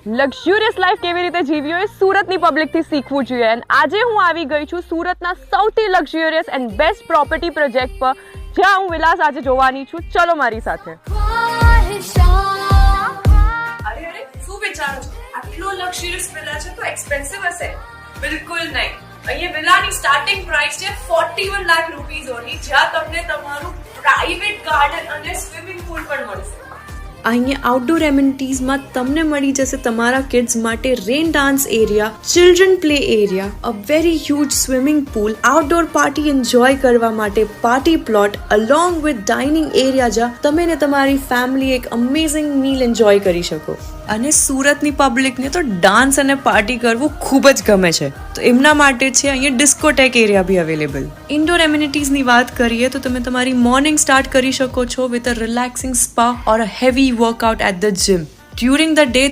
Luxurious life કેવી રીતે જીવી હોય સુરતની પબ્લિકથી શીખવું જોઈએ. અને આજે હું આવી ગઈ છું સુરતના સૌથી luxurious and best property project પર, જ્યાં હું વિલાસ આજે જોવાની છું. ચલો મારી સાથે. અરે શું વિચારો છો? આટલો લક્ઝુરિયસ વિલા છે તો એક્સપેન્સિવ હશે? બિલકુલ નહીં. અહીંયા વિલાની સ્ટાર્ટિંગ પ્રાઇસ છે 41 લાખ રૂપીઝ ઓનલી, જ્યાં તમને તમારું પ્રાઇવેટ ગાર્ડન અને સ્વિમિંગ પૂલ પણ મળશે. અહીંયા આઉટડોર એમિનિટીઝમાં તમને મળી જશે તમારા કિડ્સ માટે રેન dance area, children play area, a very huge swimming pool, outdoor party enjoy કરવા માટે party plot, along with dining area, જ્યાં તમે ને તમારી ફેમિલી એક અમેઝિંગ મીલ એન્જોય કરી શકો. અને સુરતની પબ્લિકને તો ડાન્સ અને પાર્ટી કરવું ખૂબ જ ગમે છે, તો એમના માટે છે અહીંયા ડિસ્કોટેક એરિયા બી અવેલેબલ. ઇન્ડોર એમિનિટીઝની વાત કરીએ તો તમે તમારી મોર્નિંગ સ્ટાર્ટ કરી શકો છો with a relaxing spa or a heavy workout at the gym. During the day